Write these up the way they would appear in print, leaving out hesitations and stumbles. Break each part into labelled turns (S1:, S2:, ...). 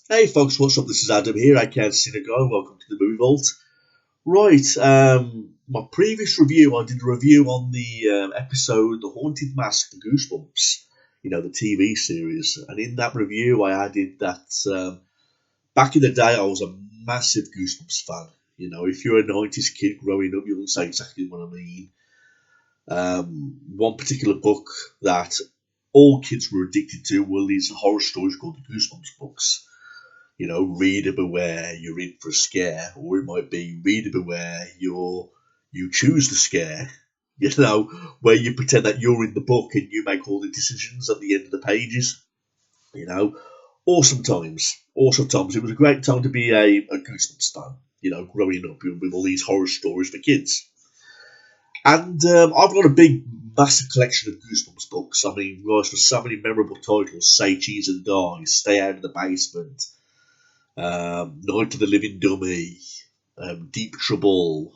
S1: Hey folks, what's up? This is Adam here. I can't see the guy. Welcome to the Movie Vault. Right, my previous review, I did a review on the episode The Haunted Mask, The Goosebumps, the TV series. And in that review, I added that back in the day, I was a massive Goosebumps fan. If you're a 90s kid growing up, you'll say exactly what I mean. One particular book that all kids were addicted to were these horror stories called the Goosebumps books. Reader beware, you're in for a scare, or it might be reader beware, you choose the scare. Where you pretend that you're in the book and you make all the decisions at the end of the pages. Awesome times, awesome times. It was a great time to be a Goosebumps fan. Growing up with all these horror stories for kids. And I've got a big, massive collection of Goosebumps books. I mean, guys, for so many memorable titles: Say Cheese and Die, Stay Out of the Basement, Night of the Living Dummy, Deep Trouble,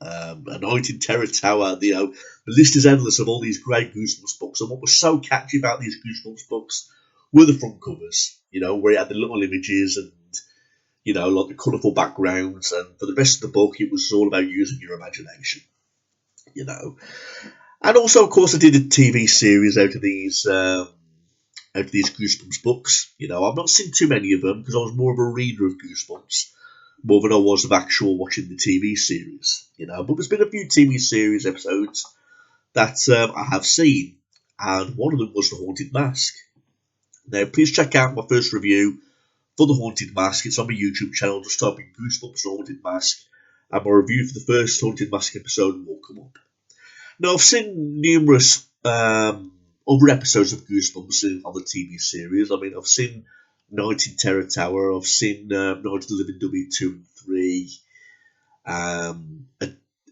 S1: A Night in Terror Tower. The list is endless of all these great Goosebumps books. And what was so catchy about these Goosebumps books were the front covers, where it had the little images and, like the colourful backgrounds. And for the rest of the book, it was all about using your imagination, And also, of course, I did a TV series out of these Goosebumps books. I've not seen too many of them because I was more of a reader of Goosebumps more than I was of actual watching the TV series. But there's been a few TV series episodes that I have seen, and one of them was The Haunted Mask. Now, please check out my first review for The Haunted Mask. It's on my YouTube channel. Just type in Goosebumps The Haunted Mask, and my review for the first Haunted Mask episode will come up. Now, I've seen numerous other episodes of Goosebumps on the TV series. I mean, I've seen Night in Terror Tower, I've seen Night of the Living Dummy 2 and 3,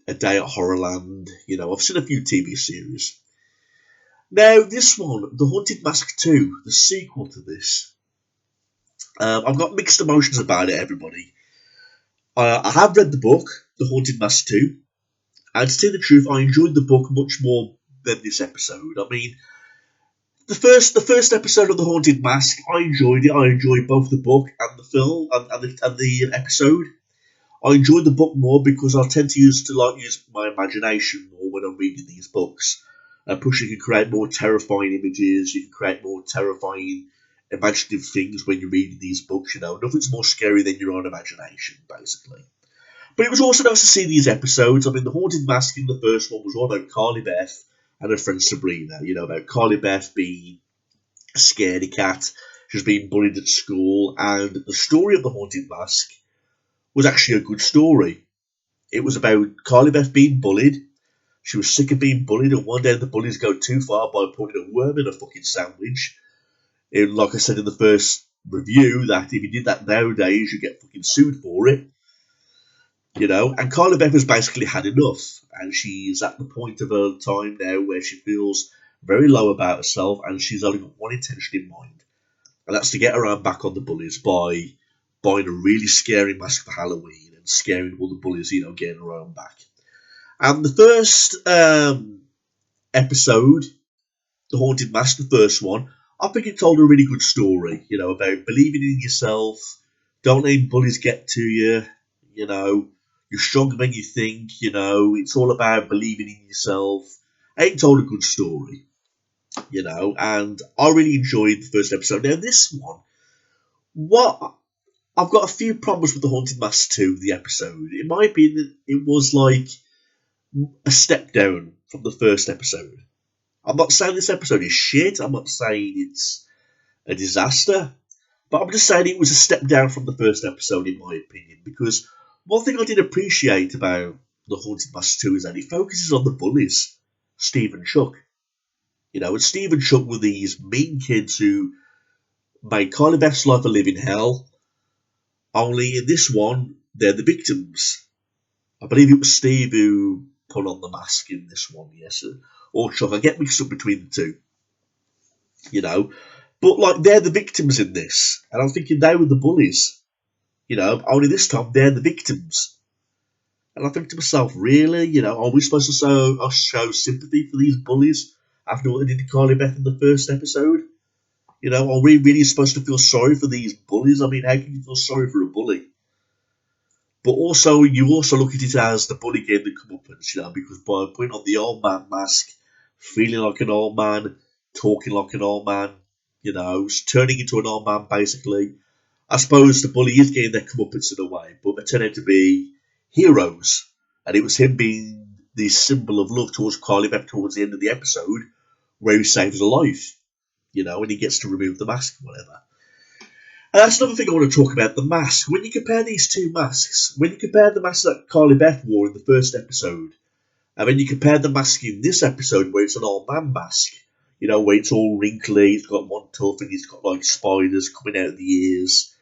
S1: a Day at Horrorland. I've seen a few TV series. Now, this one, The Haunted Mask 2, the sequel to this, I've got mixed emotions about it, everybody. I have read the book, The Haunted Mask 2, and to tell the truth, I enjoyed the book much more than this episode. I mean, the first episode of The Haunted Mask, I enjoyed it. I enjoyed both the book and the film and the episode. I enjoyed the book more because I tend to use my imagination more when I'm reading these books. Plus, you can create more terrifying images. You can create more terrifying, imaginative things when you're reading these books. Nothing's more scary than your own imagination, basically. But it was also nice to see these episodes. I mean, The Haunted Mask in the first one was all about Carly Beth and her friend Sabrina. About Carly Beth being a scaredy cat. She's being bullied at school. And the story of The Haunted Mask was actually a good story. It was about Carly Beth being bullied. She was sick of being bullied, and one day the bullies go too far by putting a worm in a fucking sandwich. And like I said in the first review, that if you did that nowadays, you get fucking sued for it. And Carla Beth has basically had enough, and she's at the point of her time now where she feels very low about herself, and she's only got one intention in mind, and that's to get her own back on the bullies by buying a really scary mask for Halloween and scaring all the bullies, getting her own back. And the first episode, The Haunted Mask, the first one, I think it told a really good story, about believing in yourself, don't let bullies get to you, you're stronger than you think, it's all about believing in yourself. It told a good story, and I really enjoyed the first episode. Now, this one, I've got a few problems with The Haunted Mask 2, the episode. In my opinion, it was like a step down from the first episode. I'm not saying this episode is shit, I'm not saying it's a disaster, but I'm just saying it was a step down from the first episode, in my opinion, because one thing I did appreciate about The Haunted Mask 2 is that it focuses on the bullies, Steve and Chuck. And Steve and Chuck were these mean kids who made Carly Beth's life a living hell, only in this one, they're the victims. I believe it was Steve who put on the mask in this one, yes, or Chuck. I get mixed up between the two, But, they're the victims in this, and I'm thinking they were the bullies. Only this time they're the victims. And I think to myself, really, are we supposed to show sympathy for these bullies after what they did to Carly Beth in the first episode? You know, are we really supposed to feel sorry for these bullies? I mean, how can you feel sorry for a bully? But also, you also look at it as the bully game that comeuppance, you know, because by putting on the old man mask, feeling like an old man, talking like an old man, you know, turning into an old man basically. I suppose the bully is getting their comeuppance in a way, but they turn out to be heroes. And it was him being the symbol of love towards Carly Beth towards the end of the episode, where he saves a life, you know, and he gets to remove the mask and whatever. And that's another thing I want to talk about, the mask. When you compare these two masks, when you compare the mask that Carly Beth wore in the first episode, and when you compare the mask in this episode where it's an old man mask, you know, where it's all wrinkly, it's got one tooth and he's got like spiders coming out of the ears.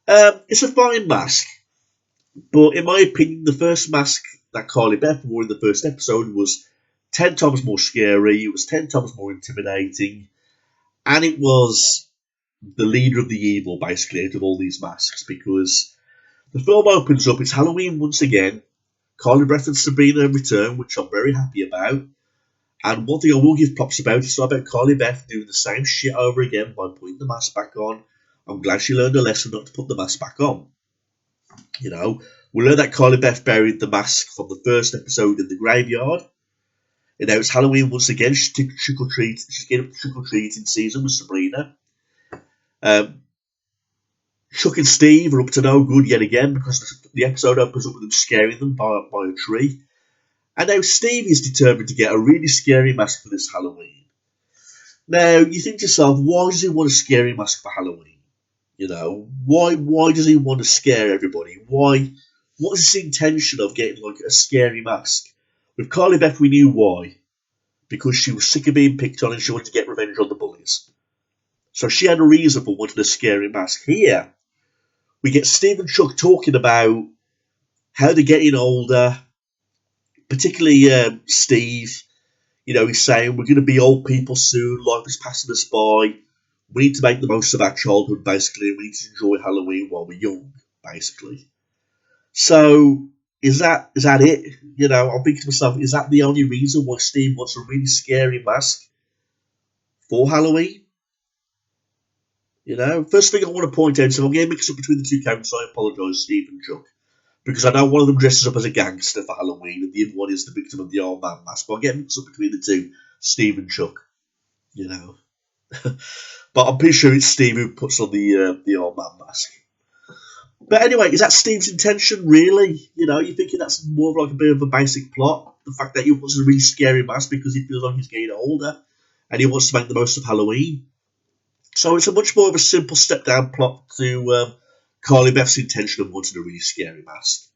S1: It's a fine mask, but in my opinion, the first mask that Carly Beth wore in the first episode was 10 times more scary, it was 10 times more intimidating, and it was the leader of the evil, basically, out of all these masks, because the film opens up, it's Halloween once again, Carly Beth and Sabrina return, which I'm very happy about, and one thing I will give props about, it's not about Carly Beth doing the same shit over again by putting the mask back on. I'm glad she learned a lesson not to put the mask back on. You know, we learned that Carly Beth buried the mask from the first episode in the graveyard, and now it's Halloween once again, she's getting trick-or-treating season with Sabrina. Chuck and Steve are up to no good yet again because the episode opens up with them scaring them by a tree. And now Steve is determined to get a really scary mask for this Halloween. Now, you think to yourself, why does he want a scary mask for Halloween? You know, why does he want to scare everybody? Why? What is his intention of getting like a scary mask? With Carly Beth, we knew why. Because she was sick of being picked on and she wanted to get revenge on the bullies. So she had a reason for wanting a scary mask. Here, we get Steve and Chuck talking about how they're getting older, particularly Steve. You know, he's saying, we're going to be old people soon, life is passing us by. We need to make the most of our childhood, basically, and we need to enjoy Halloween while we're young, basically. So, is that it? You know, I'm thinking to myself, is that the only reason why Steve wants a really scary mask for Halloween? You know, first thing I want to point out, so I'm getting mixed up between the two characters, so I apologise, Steve and Chuck. Because I know one of them dresses up as a gangster for Halloween, and the other one is the victim of the old man mask. But I'm getting mixed up between the two, Steve and Chuck. You know. But I'm pretty sure it's Steve who puts on the old man mask. But anyway, is that Steve's intention, really? You know, you're thinking that's more of like a bit of a basic plot? The fact that he wants a really scary mask because he feels like he's getting older, and he wants to make the most of Halloween. So it's a much more of a simple step-down plot to Carly Beth's intention of wanting a really scary mask.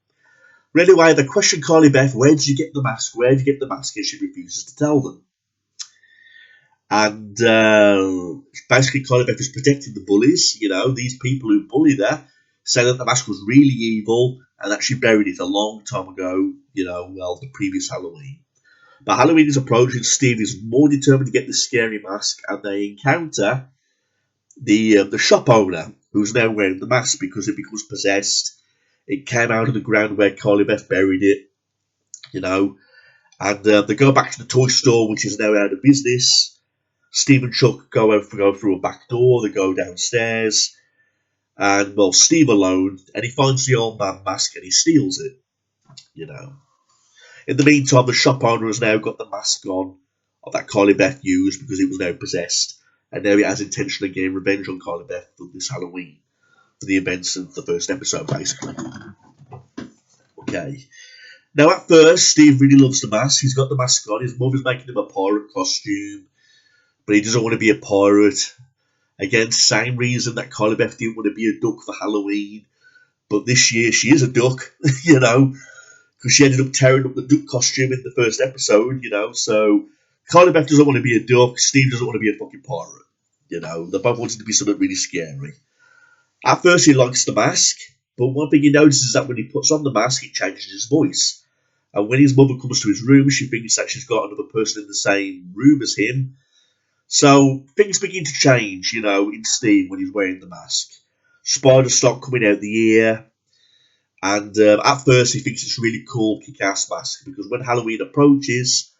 S1: But anyway, they question Carly Beth, where did you get the mask? Where did you get the mask? And she refuses to tell them. And basically Carly Beth is protecting the bullies, you know, these people who bullied her, saying that the mask was really evil and that she buried it a long time ago, you know, well, the previous Halloween. But Halloween is approaching, Steve is more determined to get this scary mask, and they encounter the shop owner, who's now wearing the mask because it becomes possessed. It came out of the ground where Carly Beth buried it, you know. And they go back to the toy store, which is now out of business. Steve and Chuck go through a back door. They go downstairs. And, well, Steve alone, and he finds the old man mask and he steals it, you know. In the meantime, the shop owner has now got the mask on that Carly Beth used because it was now possessed. And now he has intention of getting revenge on Carly Beth for this Halloween, for the events of the first episode, basically. Okay. Now, at first, Steve really loves the mask. He's got the mask on. His mother's making him a pirate costume, but he doesn't want to be a pirate. Again, same reason that Carly Beth didn't want to be a duck for Halloween, but this year she is a duck, you know, because she ended up tearing up the duck costume in the first episode, you know, so Carly Beth doesn't want to be a duck, Steve doesn't want to be a fucking pirate, you know, they both wanted to be something really scary. At first he likes the mask, but one thing he notices is that when he puts on the mask, it changes his voice. And when his mother comes to his room, she thinks that she's got another person in the same room as him. So things begin to change, you know, in Steve when he's wearing the mask. Spiders start coming out the ear. And at first he thinks it's a really cool kick-ass mask, because when Halloween approaches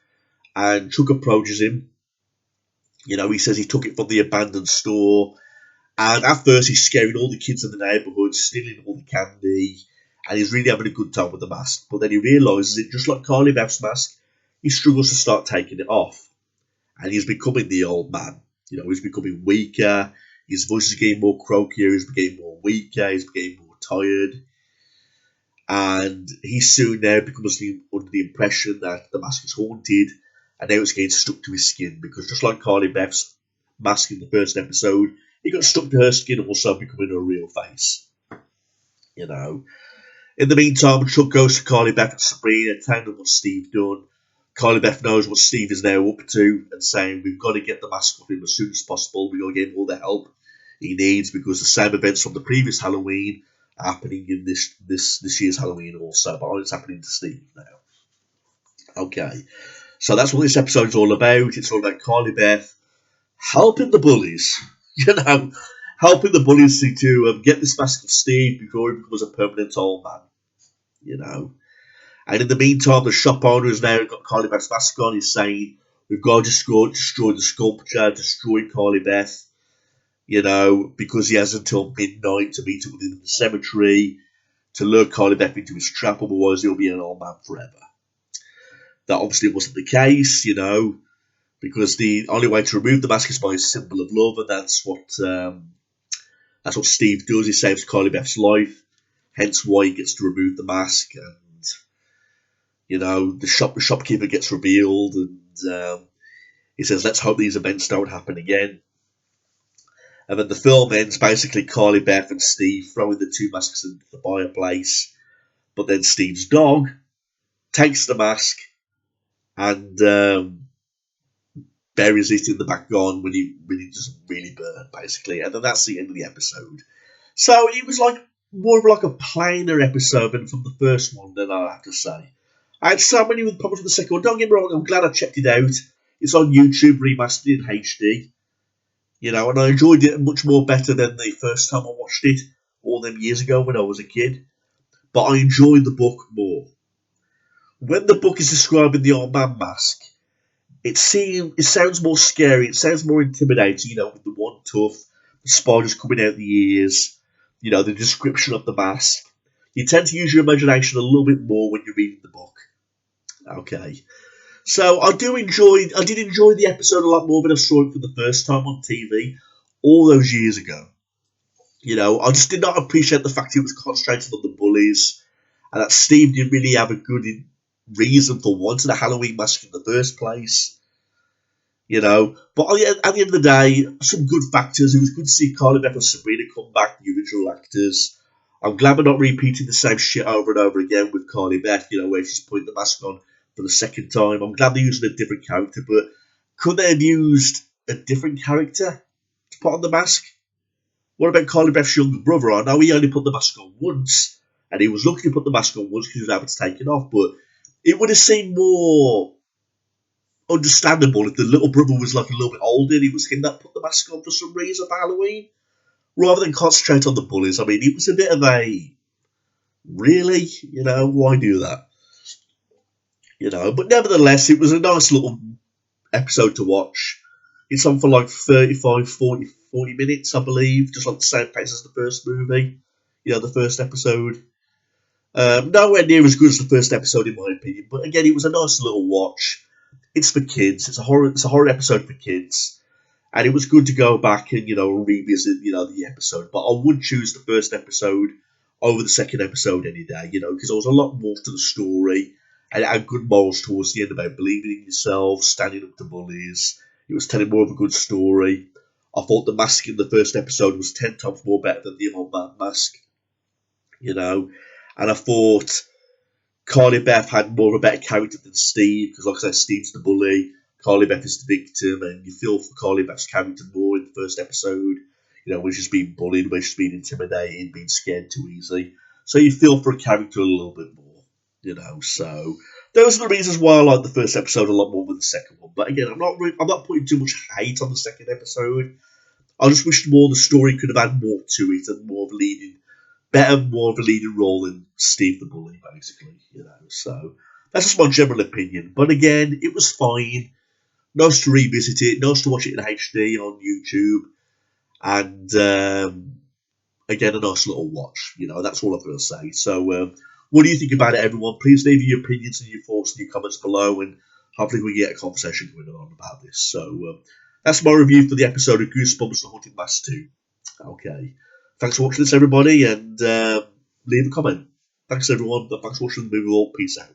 S1: and Chuck approaches him, He says he took it from the abandoned store, and at first he's scaring all the kids in the neighbourhood, stealing all the candy, and he's really having a good time with the mask. But then he realises that just like Carly Beth's mask, he struggles to start taking it off, and he's becoming the old man. He's becoming weaker. His voice is getting more croakier. He's getting more weaker. He's getting more tired. And he soon now becomes under the impression that the mask is haunted, and now it's getting stuck to his skin, because just like Carly Beth's mask in the first episode, it got stuck to her skin, also becoming her real face. In the meantime, Chuck goes to Carly Beth and Sabrina, telling them what Steve done. Carly Beth knows what Steve is now up to, and saying we've got to get the mask off him as soon as possible. We've got to get him all the help he needs, because the same events from the previous Halloween are happening in this year's Halloween also, but it's happening to Steve now. Okay, so that's what this episode is all about. It's all about Carly Beth helping the bullies, helping the bullies to get this mask of Steve before he becomes a permanent old man, And in the meantime, the shop owner has now got Carly Beth's mask on. He's saying, we've got to destroy the sculpture, destroy Carly Beth, because he has until midnight to meet up with him in the cemetery to lure Carly Beth into his trap, otherwise he'll be an old man forever. That obviously wasn't the case, because the only way to remove the mask is by a symbol of love, and that's what Steve does. He saves Carly Beth's life, hence why he gets to remove the mask, and the shopkeeper gets revealed, and he says, let's hope these events don't happen again. And then the film ends basically Carly Beth and Steve throwing the two masks into the fireplace, but then Steve's dog takes the mask and buries it in the back garden when he doesn't really burn, basically. And then that's the end of the episode. So it was more of a plainer episode than from the first one, then I have to say. I had so many problems with the second one. Don't get me wrong, I'm glad I checked it out. It's on YouTube, remastered in HD. And I enjoyed it much more better than the first time I watched it all them years ago when I was a kid. But I enjoyed the book more. When the book is describing the old man mask, it sounds more scary, it sounds more intimidating, with the one tooth, the spiders coming out the ears, the description of the mask. You tend to use your imagination a little bit more when you're reading the book. Okay. So I did enjoy the episode a lot more than I saw it for the first time on TV all those years ago. I just did not appreciate the fact it was concentrated on the bullies, and that Steve didn't really have a good reason for wanting a Halloween mask in the first place. But at the end of the day, some good factors. It was good to see Carly Beth and Sabrina come back, the original actors. I'm glad we're not repeating the same shit over and over again with Carly Beth, where she's putting the mask on for the second time. I'm glad they're using a different character, but could they have used a different character to put on the mask? What about Carly Beth's younger brother? I know he only put the mask on once, and he was lucky to put the mask on once because he was able to take it off, but it would have seemed more understandable if the little brother was a little bit older and it was him that put the mask on for some reason for Halloween, rather than concentrate on the bullies. I mean, it was a bit of a, really? Why do that? But nevertheless, it was a nice little episode to watch. It's on for 35, 40 minutes, I believe, just like the same pace as the first movie, the first episode. Nowhere near as good as the first episode, in my opinion, but again, it was a nice little watch. It's for kids. It's a horror episode for kids, and it was good to go back and revisit the episode. But I would choose the first episode over the second episode any day, because there was a lot more to the story. And it had good morals towards the end about believing in yourself, standing up to bullies. It was telling more of a good story. I thought the mask in the first episode was 10 times more better than the old man mask. And I thought Carly Beth had more of a better character than Steve, because like I said, Steve's the bully, Carly Beth is the victim, and you feel for Carly Beth's character more in the first episode, when she's being bullied, when she's being intimidated, being scared too easily. So you feel for a character a little bit more. So those are the reasons why I like the first episode a lot more than the second one. But again, I'm not putting too much hate on the second episode. I just wish the story could have had more to it and more of a leading role than Steve the Bully, basically. So that's just my general opinion. But again, it was fine. Nice to revisit it. Nice to watch it in HD on YouTube. And again, a nice little watch. That's all I've got to say. So, what do you think about it, everyone? Please leave your opinions and your thoughts in your comments below, and hopefully we get a conversation going on about this. So, that's my review for the episode of Goosebumps: The Haunted Mask 2. Okay. Thanks for watching this, everybody, and leave a comment. Thanks, everyone. Thanks for watching the movie. All. Peace out.